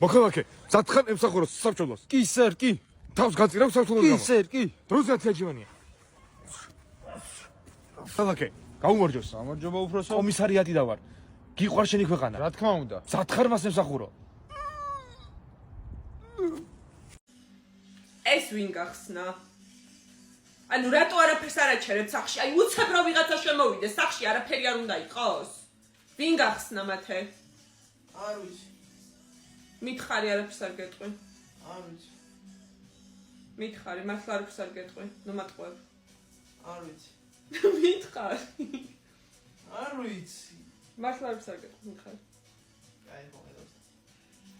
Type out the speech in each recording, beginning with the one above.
მოქალაქე, მზადხარ ემსახუროს საბჭოლოს. კი, სერ, კი. თავს გაწირავ საბჭოლოს გამო. კი, სერ, კი. დროზე ათიაჯივანია. მოქალაქე, გაუმარჯოს. გამარჯობა უფროსო. კომისარიატი დავარ. გიყვარ შენი ქვეყანა. რა თქმა უნდა. მზადხარ მას ემსახურო. ეს ვინ გახსნა? ანუ რატო არაფერს არ აჩერებ სახში? აი უცებ რომ ვიღაცა შემოვიდეს სახში, არაფერი არ უნდა იყოს. ვინ გახსნა მათე? არ ვიცი. მითხარი არაფერს არ გეტყვი. არ ვიცი. მითხარი, მართლა არაფერს არ გეტყვი. ნუ მატყუებ. არ ვიცი. მითხარი. არ ვიცი. მართლა არაფერს არ გეტყვი, მითხარი. აი, მოგედოს.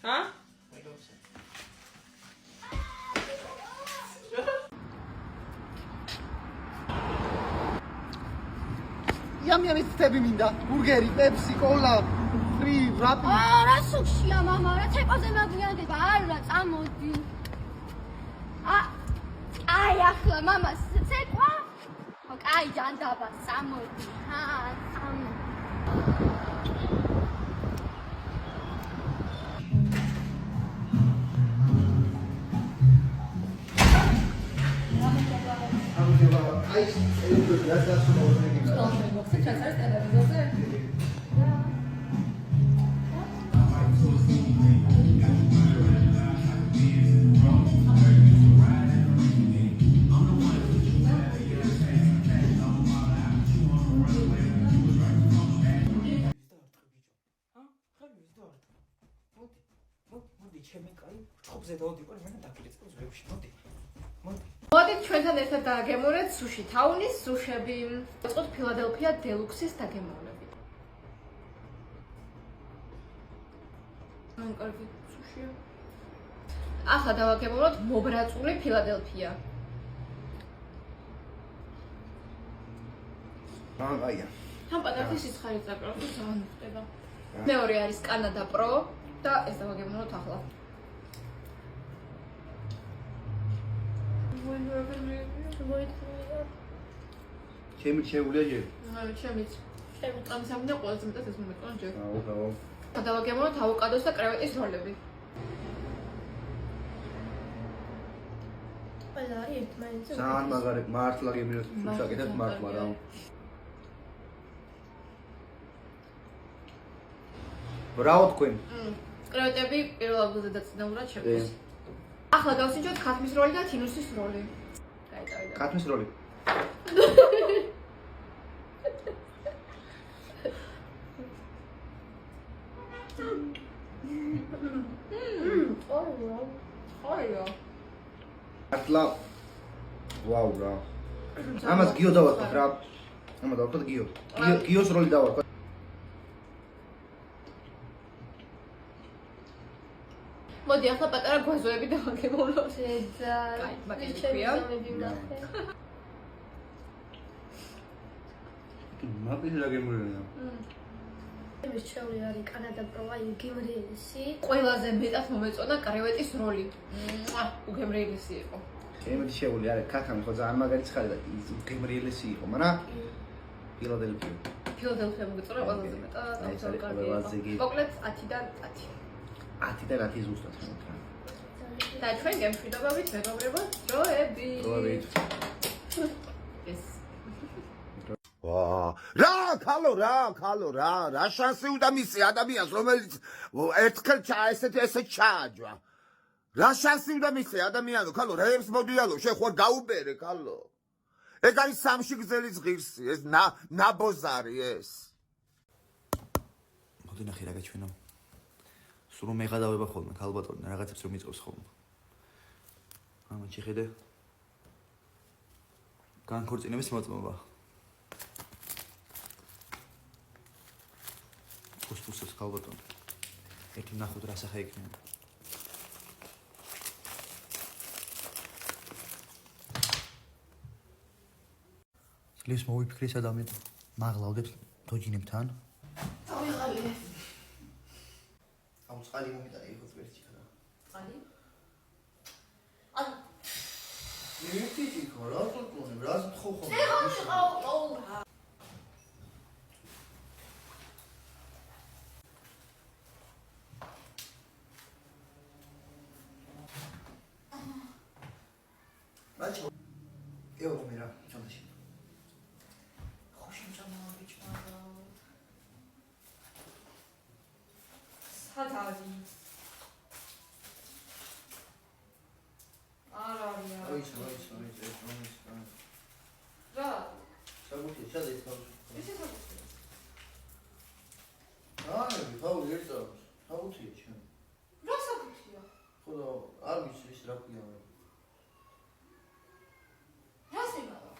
ჰა? მოგედოს. Yami ცდები მინდა. ბურგერი, პეპსი, კოლა, ფრი, რაპი. რა სუქშია მამა, რა ცეკვაზე მაგიანდება, არა, წამოდი. აი ახლა მამა ცეკვა? აი ჯანდაბა, წამოდი. წამოდი. აი, ეს მოდით ჩვენთან ერთად დააგემორეთ სუში თაუნის სუშები. დაწყოთ ფილადელფია დელუქსის დაგემოვნებით. კარგი სუშია. ახლა დავაგემოვნოთ მობრაწული ფილადელფია. აია. ამ პატარში სიცხარი წაკრავს, ძალიან ხდება. მეორე არის კანადა პრო და ეს დავაგემოვნოთ ახლა. ჩემი შეუულია ჯერ. ჩემიც. ამის ამდა ყველაზე მეტად ეს მომეწონა ჯერ. აუ. დავაგემოვნოთ ავოკადოს და კრევეტის როლები. ყველა არის ერთმანეთზე. ძალიან მაგარი მართლა გემრიელს შაკეთებ მართლა რა. ბრავო თქვენ. კრევეტები პირველ ადგილზე დაწინაურდა ჩემთვის. ახლა გავსინჯოთ ხათმის როლი და თინუსის როლი. გაიტოვე. ხათმის როლი. ოია. მართლა ვაუ რა. ამას გიო დავარქვა რა. ამა დავარქვა გიო. გიოს როლი დავარქვა. მოდი ახლა პატარა გვაზოები დავაგემოვნოთ. ზედა. კაი, მაგარი ქვია. მაგის რა გემრიელია. ჩემს შეული არის კანადა პროვა გემრიელისი. ყველაზე მეტად მომეწონა კრევეტის როლი. უგემრიელესი იყო. ჩემი შეეული არის ქაქამი ხო ძალიან მაგარი ცხარი და გემრიელესი იყო, მაგრამ ფილადელფია. ფილადელფია მომეწონა ყველაზე მეტად. მოკლედ 10-დან 10. 10 და 10 ზუსტად ხომ. და ჩვენ გემშვიდობებით მეგობრებო, დროები. ეს ვა რა შანსი უნდა მისცე ადამიანს რომელიც ერთხელ ესე ჩააჯვა რა შანსი უნდა მისცე ადამიანო ქალო რეებს მოდიალო შენ ხوار გაუბერე ქალო ეგ არის სამში გზელის ღირსი ეს ნაბოზარი ეს მოდი ნახე რა გაჩვენო სულ რომ მეღადავება ხოლმე ქალბატონი რაღაცებს რომ მიწევს ხოლმე ამა შეხედე განქორწინების მოწმობა პუსტებს ქალბატონი ერთი ნახოთ რა სახე იქნება ლის მოვიფიქრეს ადამიანი მაღლავდებს თოჯინებთან წავიღალე აუ წყალი მომიტანე იყო წვერჩი რა წალი ერთი იქო რა თქონე რა ხო ეო მე რა ჩონაში ხოშინ ჭამაა ბიჭმა სათავი არა ოიც რა საგუთი ჩადე თავი ეს სათავი აი თავი ერთად საგუთია ჩემ რა სათავია ხოდა არ ვიცი ის რა ქვია მე რა სიმავა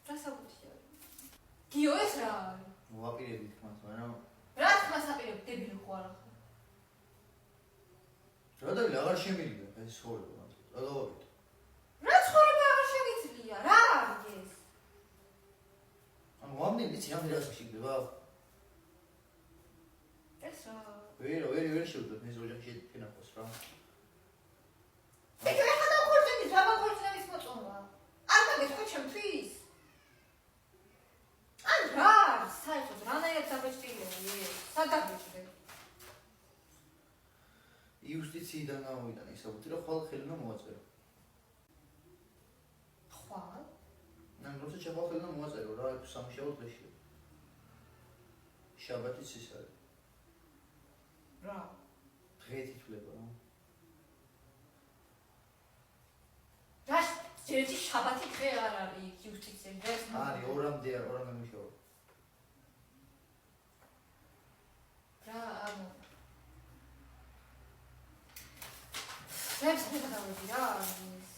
რა სათავია გიო ეს რა ვაპირებით მას მაგრამ რა თქმა საპირებ დებილი ხო არა რადგან აღარ შემიძლია ეს ცხოვრება რა დავაკეთო რა ცხოვრება აღარ შეგიძლია რა არის ეს ანუ ვამდენ ვიცი რა მერას შეგდება ეს რა ვერ შევდებ ეს ოჯახში შეთენახოს რა ეგ რა ხარ რა მოხორცების მოწონა არ მაგეთქო ჩემთვის ან რა საერთოდ რანაირად დაბეჭდილია სადაბეჭდე იუსტიციიდან გამოვიდან ისაბუთი რომ ხვალ ხელი უნდა მოვაწერო ხვალ ნან როცა ჩახვალ ხელი უნდა მოვაწერო რა სამშაბათ დღეში შაბათიც ის არის რა დღეით ითვლება რა ერთი შაბათი დღე არ არის იუსტიცია დღეს არის ორამდე მუშაობ რა ანუ ეს ხდება რა არის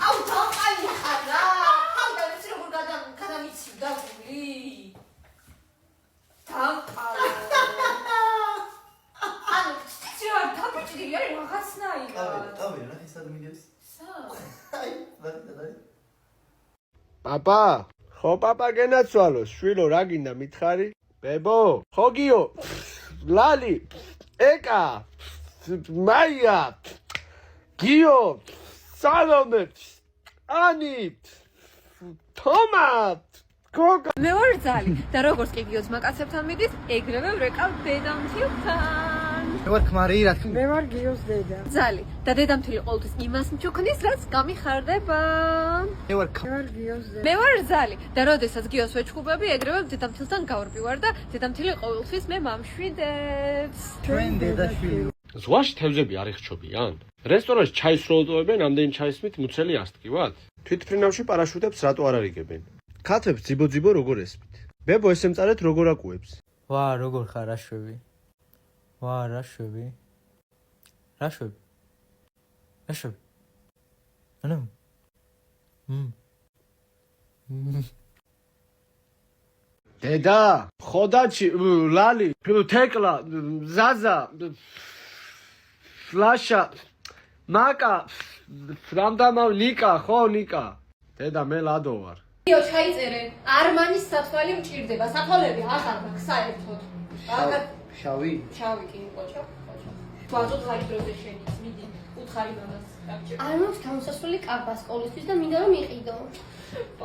აუ დაყალია ხარა აუ და ვიცი როგორ გადამიცი დაგული დაყალო ანუ ციცი რა დაბჭდილი არის რაღაცნაირად ტავი რა ისად მიდევს სა აი და პაპა ხო პაპა გენაცვალოს შვილო რა გინდა მითხარი ბებო ხო გიო ლალი ეკა მაია გიო სალომე ანი თომა გოგა მე ვარ ძალი და როგორც კი გიოს მაკაცებთან მიდის ეგრევე ვრეკავ დედამთილთან მე ვარ ქმარი რა თქმა მე ვარ გიოს დედა ძალი და დედამთილი ყოველთვის იმას მჩუქნის რაც გამიხარდება მე ვარ გიოს დედა მე ვარ ძალი და როდესაც გიოს ვეჩხუბები ეგრევე დედამთილთან გავარბივარ და დედამთილი ყოველთვის მე მამშვიდებს ჩვენ დედაშვილი ზღვაში თევზები არ იხჩობიან რესტორანში ჩაის რო უტოვებენ ამდენი ჩაისმით მუცელი ასტკივად თვითფრინავში პარაშუტებს რატო არ არიგებენ ქათებს ძიბო როგორ ესმით ბებო ეს ემწარეთ როგორ აკუებს ვა როგორ ხარ რაშვები ვა რაშვები ანუ დედა ხოდაჩი ლალი თეკლა ზაზა ფლაშა მაკა რამდამა ნიკა ხო ნიკა დედა მე ლადო ვარ გიო ჩაიწერე არმანის სათვალე მჭირდება საფოლები აღარ მაქვს საერთოდ შავი ჩავიკი ყოჩა ვაძოთ ხარი დროზე შენის მიდი უთხარი მამას არ მაქვს გამოსასვლელი კაბა სკოლისთვის და მინდა რომ იყიდო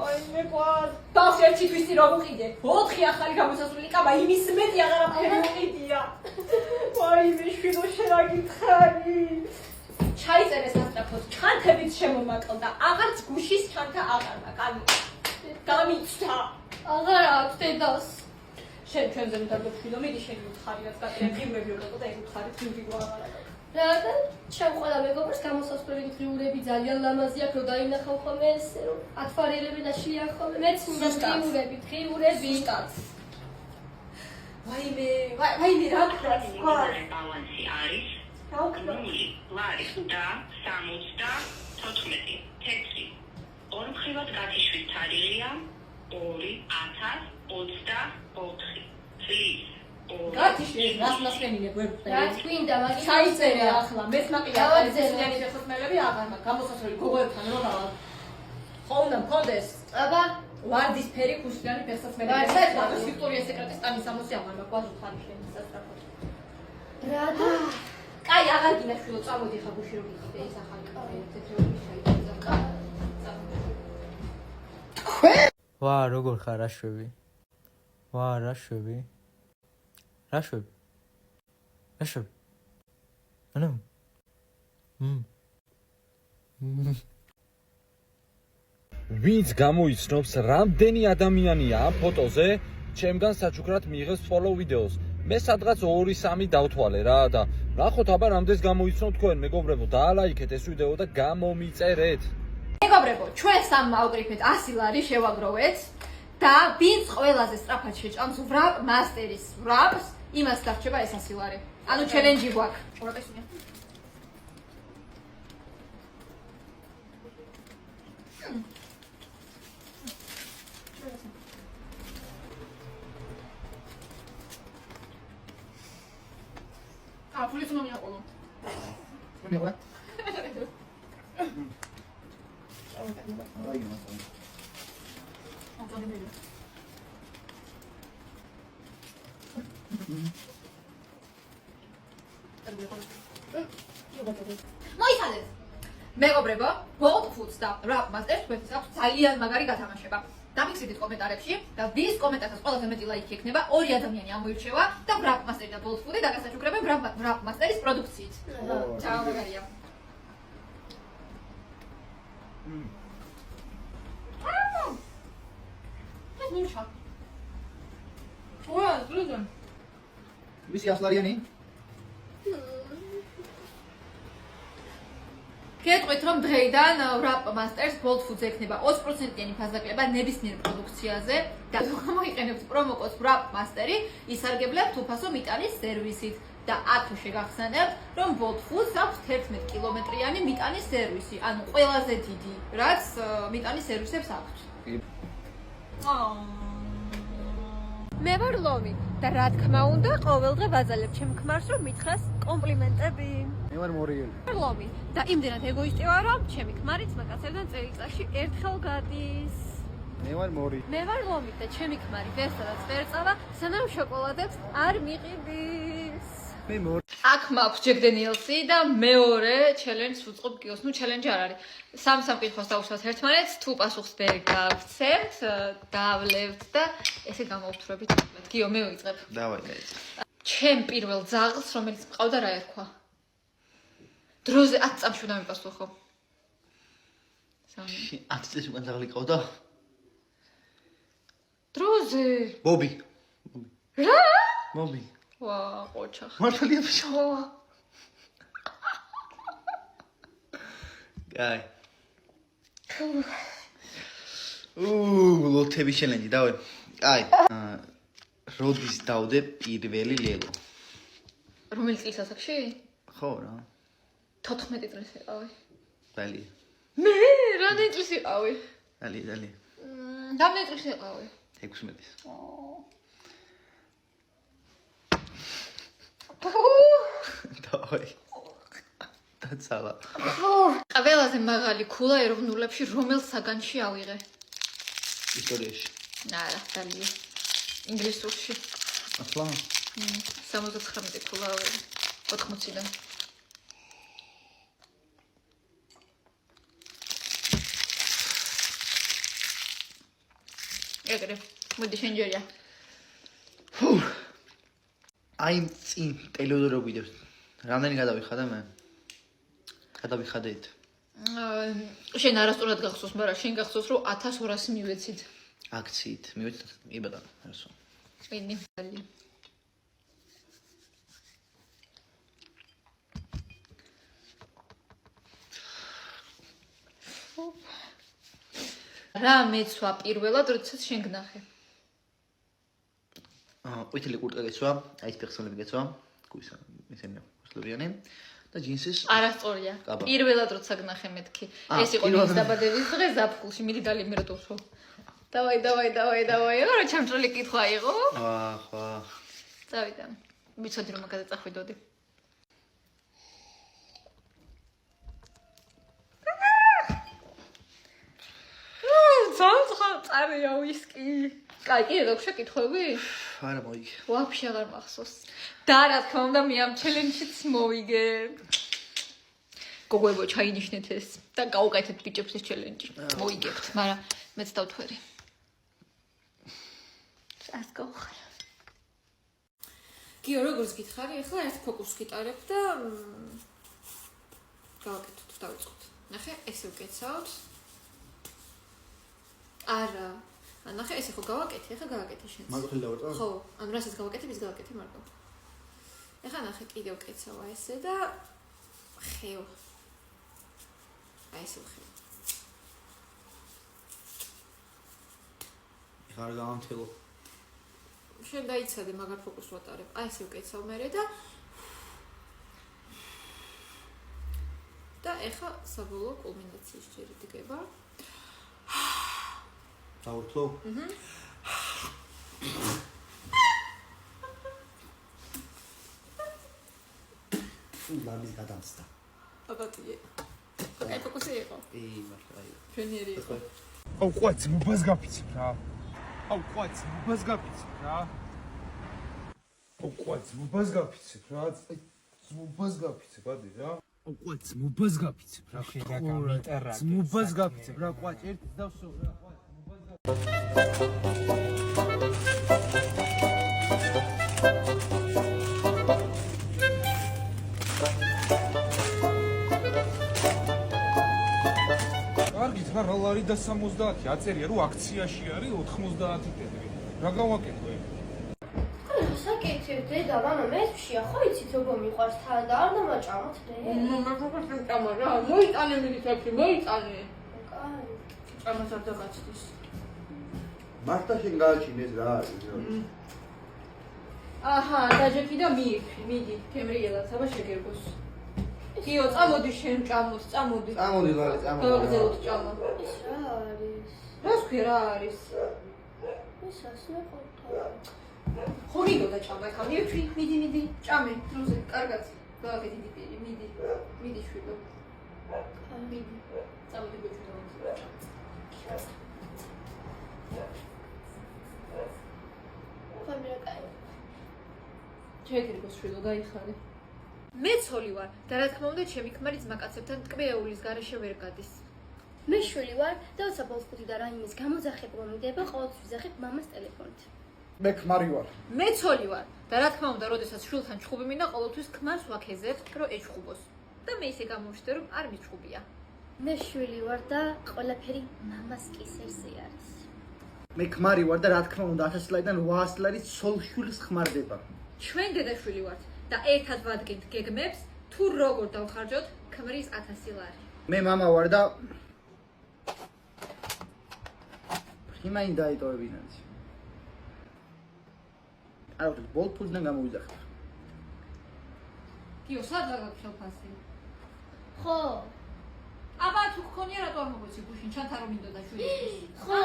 აი მე ყავს ბავშვი ერთი თვისი რომ უყიდე 4 ახალი გამოსასვლელი კაბა იმის მეტი აღარაფერი უყიდია აი მე შვიდო შეგითხარი ჩაიწერე სასტრაფოდ ჩანთებით შემომაკლდა აღარც გუშის ჩანთა აღარ მაქვს გამიცდა აღარ აქვს დედას შენ ჩვენზე მიდაგეფხილო მიდი შენი უთხარი რაც გაკეთე გიმები უყიდო და ეგ უთხარი თვიდი აღარ რადგან ჩემ ყველა მეგობრს გამოსასვლელი დღიურები ძალიან ლამაზი აქვს რომ დაინახავ ხოლმე ესე რომ ათვარელები და შლიან ხოლმე მეც მინდა დღიურები ვაიმე რა ქვია ბალანსი არის 0 ლარი და 74 თეთრი ორ მხრივად გათიშვით თარიღია 2024 წლის გათიშვის რას მასლენინე გვერდზე რა გვინდა მაგის ჩაიწერე ახლა მეც მაყია ახალისიანი ფეხსაცმელები აღარ მაქვს გამოსასვლელი გოგოებთან რო დავალ ხო უნდა მქონდეს აბა ვარდის ფერი ქუსლიანი ფეხსაცმელები საერთოდ ვიქტორიას სეკრეტის ტანის ამოსი აღარ მაქვს ვაზუთ ხარი შენი სასტრაფოდ რა და კაი აღარ გინახილო წამოდი ხა გუში რომ გიყიდე ეს ახალი თეთრეული შეიძლება ვა როგორ ხარ რაშვები ვა რაშვები ანუ ვინც გამოიცნობს რამდენი ადამიანია ამ ფოტოზე, ჩემგან საჩუქრად მიიღებს follow ვიდეოს. მე სადღაც 2-3 დავთვალე რა და ნახოთ აბა რამდენს გამოიცნო თქვენ მეგობრებო, დაალაიქეთ ეს ვიდეო და გამომიწერეთ. მეგობრებო, ჩვენ სამ ავკრიფეთ 100 ლარი შევაგროვეთ და ვინც ყველაზე სწრაფად შეჭამს wrap master-ის wraps, იმას დარჩება ეს 100 ლარი. ანუ ჩელენჯი გვაქვს. ფულის უნდა მიაყოლო. მიყვა. მოიცადეთ. მეგობრებო, Bolt Foods და Wrap Master თქვენთვის აქვს ძალიან მაგარი გათამაშება. დამიქსიდეთ კომენტარებში და ვის კომენტარს ყველაზე მეტი ლაიქი ექნება, 2 ადამიანი ამოირჩევა და Wrap Master და Bolt Food-ი დაგასაჩუქრებენ Wrap Master-ის პროდუქციით. ჩაო მაგარია. ეს ნუშა. ოა, ზრუნდა. ვისი 100 ლარიანი? გეტყვით რომ დღეიდან Wrap Masters Bolt Foods ექნება 20%-იანი ფასდაკლება ნებისმიერ პროდუქციაზე და გამოიყენებთ პრომო კოდს Wrap Master-ი, ისარგებლებთ უფასო მიტანის სერვისით და აქ შეგახსენებთ რომ Bolt Foods აქვს 11 კილომეტრიანი მიტანის სერვისი, ანუ ყველაზე დიდი, რაც მიტანის სერვისებს აქვს. მე ვარ ლომი და რა თქმა უნდა ყოველდღე ვაძალებ ჩემ ქმარს რომ მითხრას კომპლიმენტები. მე ვარ მორიელი. ლომი და იმდენად ეგოისტი ვარ რომ ჩემი ქმარიც მაგაცებთან წელიწადში ერთხელ გადის. მე ვარ მორი. მე ვარ ლომი და ჩემი ქმარი ვერსადაც ვერ წავა სანამ შოკოლადებს არ მიყიდის. მე მორი. აქ მაქვს Jack Daniels-ი და მეორე ჩელენჯს უწყობ გიოს. ნუ ჩელენჯი არ არის. სამ კითხვას დავუშვათ ერთმანეთს, თუ პასუხს ვერ გავცემთ, დავლევთ და ესე გამოვთვრებით. გიო, მე ვიწყებ. დავაი, დაიწყე. ჩემ პირველ ძაღლს, რომელიც მყავდა, რა ერქვა? დროზე 10 წამში უნდა მიპასუხო. 10 წელს უკან ძაღლი ყავდა? დროზე. ბობი. რა? ბობი. ვა, ყოჩა. მართალია ბიჭო. გაი. ლოთები ჩელენჯი დავე. აი, როდის დავდე პირველი ლელო? რომელი წლის ასაკში? ხო რა. 14 წლის ვიყავი. ბალი. მე რამდენი წლის ვიყავი? ბალი. რამდენი წლის ვიყავი? 16. დავაი. დაცალა. ყველაზე მაღალი ქულა ეროვნულებში რომელ საგანში ავიღე? ისტორიაში. არა, დალია. ინგლისურში. ახლა 79 ქულა ავიღე 80-დან. ეგრე, მოდი შენ ჯერია. აი წინ ტელევიზორი გვიდევს. რამდენი გადავიხადა მე? გადავიხადეთ. შენ არასწორად გახსოვს, მაგრამ შენ გახსოვს რომ 1200 მივეცით. აქციით მივეცით, კი ბატონო, ასო. ვინი ხალი. რა მეცვა პირველად, როდესაც შენ გნახე? ყვითელი კურტკა გეცვა, აი ეს პერსონები გეცვა, გույსა, ესენი ხოსლებიანი და ჯინსის არასწორია. პირველად როცა გნახე მეთქი. ეს იყო ის დაბადების დღე ზაფხულში, მიდი დალი მე რა თქო. დავაი. რა ჩემწრული კითხვა იყო? ხო. წავიდა. ვიცოდი რომ მაგაზე წახვიდოდი. წარია ვისკი. კაი, კიდე დაგშა კითხვები? არა მოიგე. ვაფშე აღარ მახსოვს. და რა თქმა უნდა მე ამ ჩელენჯშიც მოვიგე. გოგოებო ჩაინიშნეთ ეს და გაუკეთეთ ბიჭებს ეს ჩელენჯი. მოიგებთ, მაგრამ მეც დავთვერი. ას გავხარ. გიო როგორც გითხარი, ახლა ერთ ფოკუსს გიტარებ და გავაკეთოთ, დავიწყოთ. ნახე, ესე ვკეცავთ. არა. ნახე, ესე ხო გავაკეთე, ახლა გავაკეთე შენც. მაგოთელი დავარტყა? ხო, ან რასაც გავაკეთებ, ის გავაკეთე მარკო. ახლა ნახე, კიდევ ვკეცავ ესე და ხევ. აი ესე ხევ. ხარ გამამთელო. შენ დაიცადე მაგარ ფოკუსს ვატარებ. აი ესე ვკეცავ მერე და ეხა საბოლოო კულმინაციის ჯერი დგება. დავურთლო? ლამის გადამსდა. აბატიე. აი ფოკუსი იყო. მართლა აი. ჩვენიერი იყო. აუ ყვაც მობას გაფიცებ რა. აუ ყვაც მობას გაფიცებ რა. აუ ყვაც მობას გაფიცებ რა. აი მობას გაფიცებ ადი რა. აუ ყვაც მობას გაფიცებ რა. ხიდა გამიტარა. მობას გაფიცებ რა ყვაც ერთს დავსო რა ყვაც მობას კარგით რა ლარი და 70 აწერია რომ აქციაში არის 90 ტეტრი. რა გავაკეთო ეგ? საკეთებ დედა, მამა მესვშია, ხო იცით როგორ მიყვარს თან და არ დამაჭამოთ მე. მაგას წამა რა, მოიტანე მიდიფებში, მოიტანე. კაი. წამას არ დაგაჩდის. მართლა შენ გააჩინეს რა არის? აჰა, დაჯექი და მიდი, თემრიელად, აბა შეგერგოს. გიო, წამოდი შენ ჭამოს, წამოდი. წამოდი ლარი, წამოდი. გავაგზავნოთ ჭამა. ის რა არის? რას ქვია რა არის? ის ასე ყოთა. ხო მიდო და ჭამა, ხა მიდი, ჭამე, დროზე, კარგად. გავაკეთე დიდი, მიდი შვიდო. მიდი. წამოდი გეჩვიდო. კამერა კაი. შეგერგოს შვიდო დაიხარე. მე ცოლი ვარ და რა თქმა უნდა ჩემი ქმარი ძმაკაცებთან ტკბეულის გარეშე ვერ გადის. მე შვილი ვარ და უსაბოლოო და რაიმის გამოძახება მომიდება ყოველთვის ვიზახებ მამას ტელეფონით. მე ქმარი ვარ. მე ცოლი ვარ და რა თქმა უნდა როდესაც შვილთან ჩხუბი მინდა ყოველთვის ქმარს ვაქეზებ რომ ეჩხუბოს და მე ისე გამოვშდე რომ არ მიჩხუბია. მე შვილი ვარ და ყველაფერი მამას კისერზე არის. მე ქმარი ვარ და რა თქმა უნდა 1000 ლარიდან 800 ლარი ცოლ შვილს ხმარდება. ჩვენ დედაშვილი ვართ და ერთად ვადგენთ გეგმებს თუ როგორ დავხარჯოთ ქმრის 1000 ლარი. მე მამა ვარ და იმაინ დაიტოვებინათ. არა, ბოლფულიდან გამოვიძახებ. გიო, სად გაქვს ხელფასი? ხო. აბა თუ გქონია რატო არ მოგვეცი გუშინ ჩანთა რომ მინდოდა შვილი. ხო.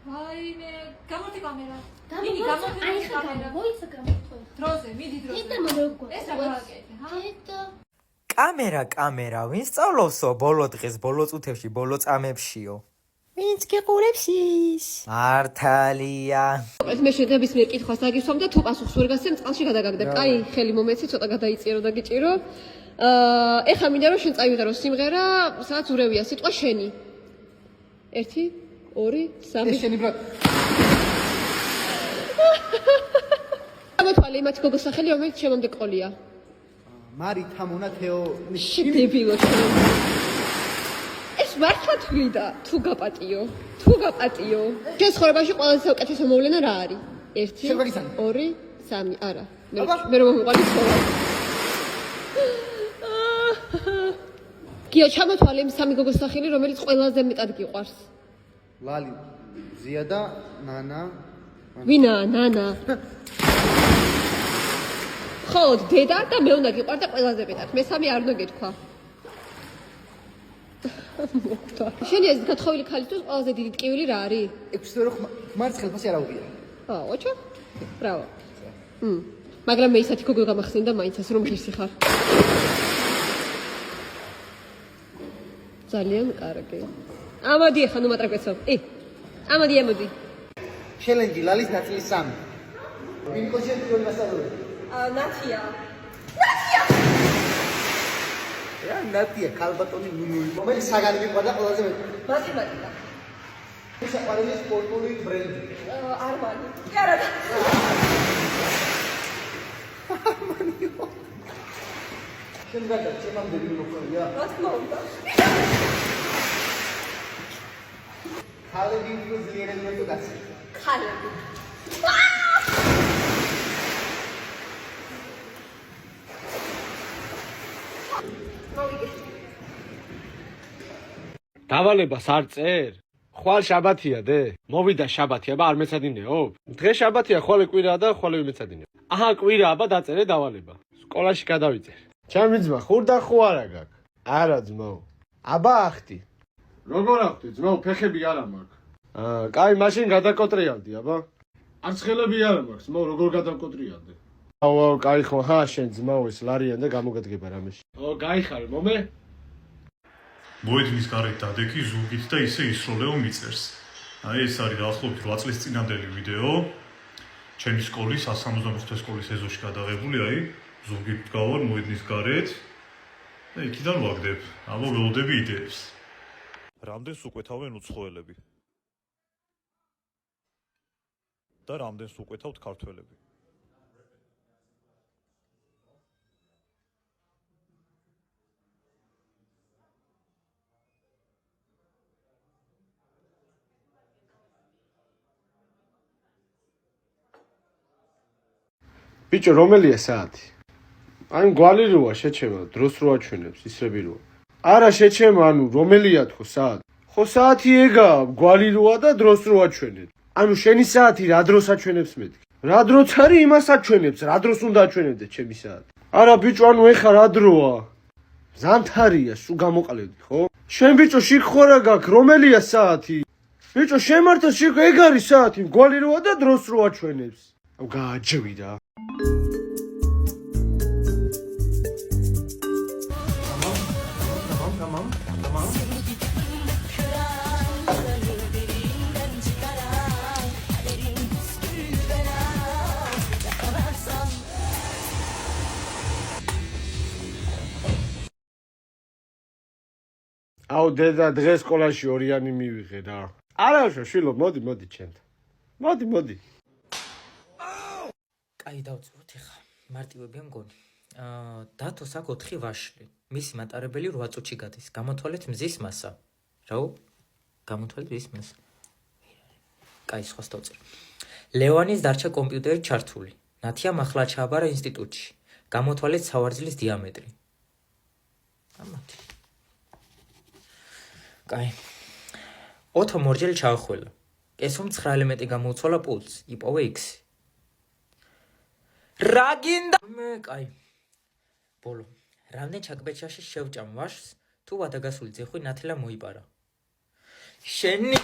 ვაიმე, გამორთე კამერა. მიდი გამორთე კამერა. მოიცა გამორთე. დროზე, მიდი დროზე. დედა მოგვა. ეს რა გავაკეთე, ჰა? დედა. კამერა, ვინ სწავლობსო ბოლო დღეს, ბოლო წუთებში, ბოლო წამებშიო? ვინც გიყურებს ის? მართალია. ეს მე შედაბისმიერ კითხვას დაგისვამ და თუ პასუხს ვერ გასცემ, წყალში გადაგაგდებ. კაი, ხელი მომეცი, ცოტა გადაიწიერო და გიჭირო. ეხა მინდა რომ შენ წაივიტარო სიმღერა, სადაც ურევია სიტყვა შენი. 1 2 3 შენი ბრატ. ამოთვალე იმათ გოგოს სახელი, რომელიც შემომდე ყოლია. მარი თამონა თეო დებილო. ეს მართლა თვლიდა, თუ გაპატიო. შენ ცხოვრებაში ყველაზე საუკეთესო მოვლენა რა არის? 1 2 3 არა. მე რომ მომიყვანი ცხოვრება. გიო, ჩამოთვალე იმ სამი გოგოს სახელი, რომელიც ყველაზე მეტად გიყვარს. ლალი, ზია და ნანა. ვინა, ნანა. ხო, დედა და მე უნდა გიყვარდა ყველაზე მეტად. მესამე არ უნდა გეთქვა. შენი ეს გათხოვილი ქალისთვის ყველაზე დიდი ტკივილი რა არის? ეგ ვსწორო ხმარს ხელფასი არ აუღია. ოჩო? ბრავო. მაგრამ მე ისეთი გოგო გამახსენდა მაინცას რომ ღირსი ხარ. ძალიან კარგი. ამოდი ახლა ნუ მატრაკეცო. ამოდი. ჩელენჯი ლალის ნაწილი 3. ვინ კოჩეთი ორი მასალური? ნათია. ნათია ქალბატონი ნუნუი. რომელიც საგანი მიყვარდა ყველაზე მეტად? მათემატიკა. საყვარელი სპორტული ბრენდი. არმანი. კი არა. შენ გადაგ ჩემამდე მიმოხარია რა თქმა უნდა ხალები უფრო ძლიერები მეტო კაცი ხალები დავალებას არ წერ? ხვალ შაბათია დე? მოვიდა შაბათი, აბა არ მეცადინეობ? დღე შაბათია, ხვალე კვირაა და ხვალე მეცადინეობ. აჰა, კვირა, აბა დაწერე დავალება. სკოლაში გადავიწერ. ჩემი ძმა, ხურდა ხო არა გაქვს? არა ძმაო. აბა ახტი. როგორ ახტი ძმაო, ფეხები არა მაქვს. კაი, მაშინ გადაკოტრიალდი, აბა. არც ხელები არა მაქვს, ძმაო, როგორ გადაკოტრიალდი? აუ, კაი ხო, ჰა, შენ ძმაო, ეს ლარიან და გამოგადგება რამეში. გაიხარე, მომე? მოედნის გარეთ დადექი ზურგით და ისე ისროლეო მიწერს. აი ეს არის დაახლოებით 8 წლის წინანდელი ვიდეო. ჩემი სკოლის 165 სკოლის ეზოში გადაღებული, აი ზურგით გავარ მოედნის გარეთ და იქიდან ვაგდებ. აბა ველოდები იდეებს. რამდენს უკვეთავენ უცხოელები? და რამდენს უკვეთავთ ქართველები? ბიჭო, რომელია საათი? აი მგვალი როა შეჩემა, დროს რო აჩვენებს, ისრები როა. არა შეჩემა, ანუ რომელია თქო საათი? ხო საათი ეგაა, მგვალი როა და დროს რო აჩვენეთ. ანუ შენი საათი რა დროს აჩვენებს მეთქი? რა დროც არის იმას აჩვენებს, რა დროს უნდა აჩვენებდე ჩემი საათი? არა ბიჭო, ანუ ეხა რა დროა? ზამთარია, სულ გამოყლევდი, ხო? შენ ბიჭო შიქხო რა გაქვს, რომელია საათი? ბიჭო, შემართა შიქ ეგ არის საათი, მგვალი როა და დროს რო აჩვენებს. აუ გააჯევი რა. აუ დედა დღეს სკოლაში ორიანი მივიღე რა. არა შვილო, მოდი ჩემთან. მოდი. კაი დავწეროთ ეხა. მარტივებია მგონი. დათოს აქ 4 ვაშლი. მისი მატარებელი 8 წუთში გადის. გამოთვალეთ მზის მასა. რაო? გამოთვალეთ მზის მასა. კაი, სხვას დავწერ. ლევანის დარჩა კომპიუტერი ჩართული. ნათიამ ახლა ჩააბარა ინსტიტუტში. გამოთვალეთ სავარძლის დიამეტრი. ამათი. კაი. ოთო მორჯელი ჩაახველა. კესომ 9 ელემენტი გამოუცვალა პულს, იპოვე x. რა გინდა? კაი. ბოლო. რამდენ ჩაკბეჭაში შევჭამ ვაშს, თუ ვადაგასული ძეხვი ნათელა მოიპარა. შენი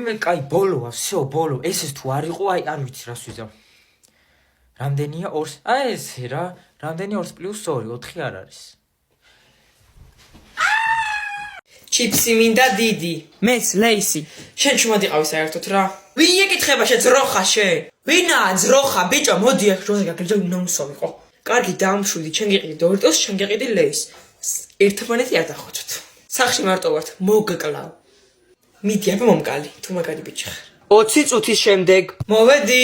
მე კაი ბოლოა, всё, ბოლო. ეს თუ არ იყო, აი არ ვიცი რას ვიზამ. რამდენია 2? აი ეს რა, რამდენია 2 + 2, 4 არ არის. ჩიპსი მინდა დიდი. მეც ლეისი. შენ ჩუმად იყავი საერთოდ რა. ვინ ეკითხება შენ ძროხა შენ? ვინაა ძროხა ბიჭო, მოდი აქ როზე გაგეჯო ნონსო ვიყო. კარგი დამშვიდი, შენ გიყიდი დორიტოს, შენ გიყიდი ლეის. ერთმანეთი არ დახოჭოთ. სახში მარტო ვართ, მოგკლავ. მიდი აბა მომკალი, თუ მაგარი ბიჭი ხარ. 20 წუთის შემდეგ მოვედი.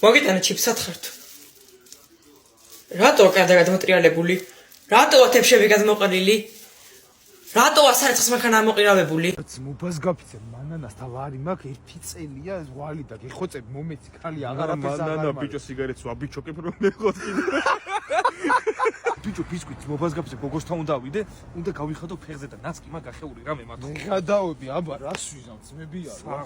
მოგიტანა ჩიპსად ხართ. რატო კადა გადმოტრიალებული? რატოა თეფშები გადმოყრილი? რატოა საერთოდ მანქანა ამოყირავებული? ძმობას გაფიცებ, მანანას და ვარი მაქვს 1 წელია ვალი და გეხოცებ მომეცი ქალი აღარაფერს აღარ მაქვს. ბიჭო სიგარეტს ვაბიჩოკებ რომ მეხოთი. ბიჭო ბისკვიტ ძმობას გაფიცებ, გოგოსთან უნდა ავიდე, უნდა გავიხადო ფეხზე და ნაცკი მაგ ახეული რამე მათო. მე გადავები, აბა რას ვიზამ, ძმებია რა.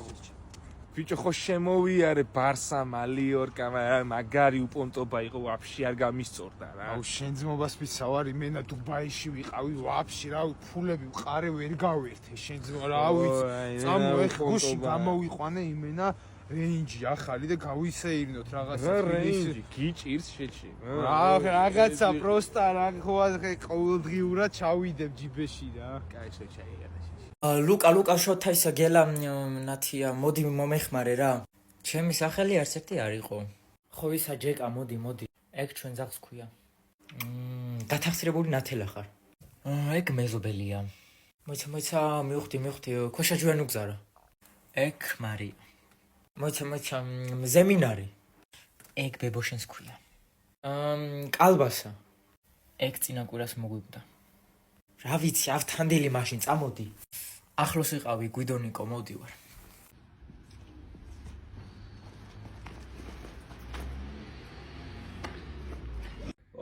ბიჭო ხო შემოვიარე ბარსა მალიორკა მაგარი უპონტობა იყო ვაფშე არ გამისწორდა რა. აუ შენ ძმობას ვიცავარი მენა დუბაიში ვიყავი ვაფშე რა ფულები ვყარე ვერ გავერთე შენ ძმა რა ვიცი წამო ეხ გუში გამოვიყვანე იმენა რენჯი ახალი და გავისეირნოთ რაღაცა რენჯი გიჭირს შეჭი რა რაღაცა პროსტა რა ხო ყოველდღიურად ჩავიდებ ჯიბეში რა კაი შეჭაია ლუკა შოთა ისა გელა ნათია მოდი მომეხმარე რა ჩემი სახელი არც ერთი არ იყო ხო ისა ჯეკა მოდი ეგ ჩვენ ძაღლს ქვია გათახსირებული ნათელა ხარ ეგ მეზობელია მოიცა მივხვდი ქვეშა ჯვენ უგზარა ეგ მარია მოიცა ზემინარი ეგ ბებოშენს ქვია კალბასა ეგ წინა კვირას მოგვიკვდა. რა ვიცი, ავთანდელი მაშინ წამოდი. ახლოს ვიყავი, გვიდონიკო, მოვდივარ.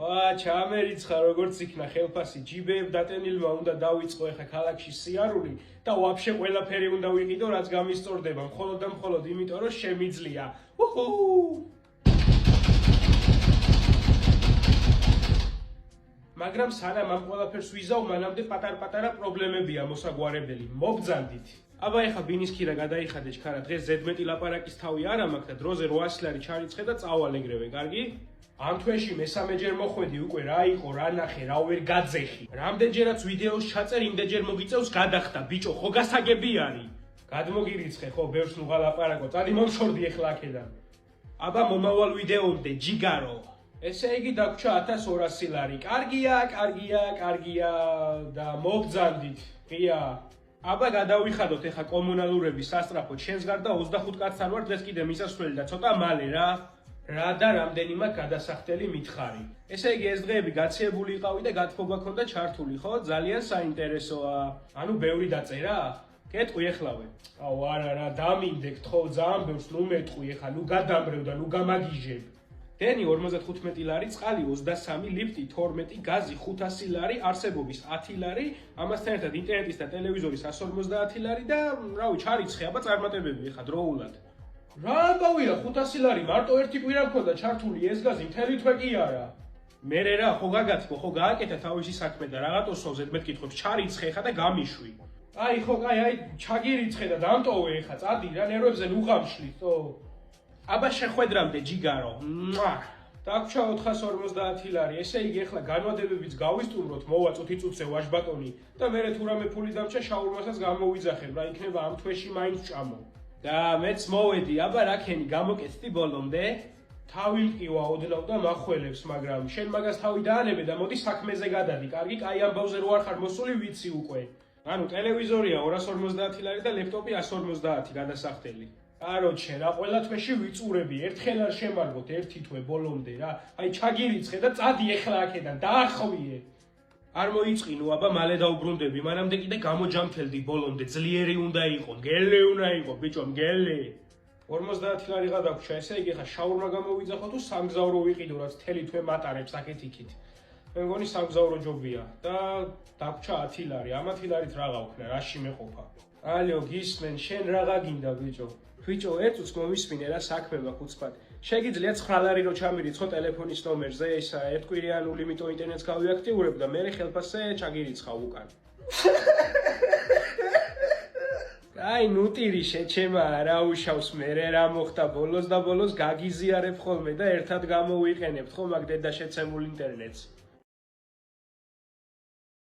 ვა, ჩამერიცხა როგორც იქნა ხელფასი, ჯიბეებ დატენილმა უნდა დავიწყო ეხა ქალაქში სიარული და ვაფშე ყველაფერი უნდა ვიყიდო, რაც გამისწორდება, მხოლოდ და მხოლოდ იმიტომ, რომ შემიძლია. უჰუ! მაგრამ სანამ ამ ყველაფერს ვიზავ, მანამდე პატარ-პატარა პრობლემებია მოსაგვარებელი. მობძანდით. აბა ეხა ბინისქირა გადაიხადე ჩქარა, დღეს ზედმეტი ლაპარაკის თავი არ ამაქვს და დროზე 800 ლარი ჩარიცხე და წავალ ეგრევე, კარგი? ამ თვეში მესამეჯერ მოხვედი უკვე რა იყო, რა ნახე, რა ვერ გაძეხი. რამდენჯერაც ვიდეოს ჩაწერ, იმდენჯერ მოგიწევს გადახდა, ბიჭო, ხო გასაგები არის. გადმოგირიცხე, ხო, ბევრს ნუღა ლაპარაკო, წადი მომშორდი ეხლა აქედან. აბა მომავალ ვიდეომდე, ჯიგარო. ესე იგი დაგვრჩა 1200 ლარი. კარგია და მობძანდით. ღია. აბა გადავიხადოთ ეხა კომუნალურების სასტრაფოდ. შენს გარდა 25 კაცს არ ვარ, დღეს კიდე მისასვლელი და ცოტა მალე რა. რა და რამდენი მაქვს გადასახდელი მითხარი. ესე იგი ეს დღეები გაციებული იყავი და გათბობა ქონდა ჩართული, ხო? ძალიან საინტერესოა. ანუ ბევრი დაწერა? კეტყვი ეხლავე. აუ არა რა, დამინდე, გთხოვ ძალიან ბევრს, ნუ მეტყვი ეხა, ნუ გადამრევ და ნუ გამაგიჟებ. დენი 55 ლარი, წყალი 23, ლიფტი 12, გაზი 500 ლარი, არსებობის 10 ლარი, ამასთან ერთად ინტერნეტის და ტელევიზორის 150 ლარი და რავი, ჩარიცხე, აბა წარმატებები ეხა დროულად. რა ამბავია 500 ლარი მარტო ერთი კვირა მქონდა ჩართული ეს გაზი მთელი თვე კი არა. მერე რა ხო გაგაცბო, ხო გააკეთა თავისი საქმე და რაღაცოსო ზედმეტ კითხვებს ჩარიცხე ხა და გამიშვი. აი ხო, აი ჩაგირიცხე და დამტოვე ხა, წადი რა ნერვებზე უღამშლით, ო. აბა შეხვედრამდე ჯიგარო. დაგვრჩა 450 ლარი. ესე იგი ეხლა განვადებებიც გავისტუმროთ, მოვა წუთი-წუთზე ვაჟბატონი და მერე თუ რამე ფული დამჭა შაურმასაც გამოვიძახებ, რა იქნება ამ თვეში მაინც ჭამო. და მეც მოვედი, აბა რაკენი გამოკეთდი ბოლომდე? თავი მყივა ოდნავ და მახველებს, მაგრამ შენ მაგას თავი დაანებე და მოდი საქმეზე გადადი, კარგი? კაი ამბავზე რო არ ხარ მოსული, ვიცი უკვე. ანუ ტელევიზორია 250 ლარი და ლეპტოპი 150 გადასახდელი. კაროჩე, რა ყველა თვეში ვიწურები, ერთხელ არ შემარგოთ ერთი თვე ბოლომდე რა. აი ჩაგირიცხე და წადი ეხლა აქედან, დაახვიე. არ მოიწყინო, აბა მალე დაუბრუნდები, მანამდე კიდე გამოჯამთელდი ბოლომდე, ძლიერი უნდა იყო, მგელი უნდა იყო, ბიჭო, მგელი. 50 ლარი გადაგვრჩა, ესე იგი ხა შაურმა გამოვიძახო თუ სამგზავრო ვიყიდო, რაც თელი თვე მატარებს აქეთ-იქით. მე მგონი სამგზავრო ჯობია და დაგვრჩა 10 ლარი, ამ 10 ლარით რა გავქნა, რაში მეყოფა. ალიო, გისმენ, შენ რაღა გინდა, ბიჭო? ბიჭო, ეწუს მომისმინე რა საქმე მაქვს უცბად. შეგიძლია 9 ლარი რო ჩამირიცხო ტელეფონის ნომერზე, ისა ერთკვირიანი ლიმიტო ინტერნეტს გავიაქტიურებ და მე ხელფასზე ჩაგირიცხავ უკან. აი, ნუტირი შეჩემა რა უშავს მერე რა მოხდა ბოლოს და ბოლოს გაგიზიარებ ხოლმე და ერთად გამოვიყენებთ ხო მაგ დედა შეცემულ ინტერნეტს.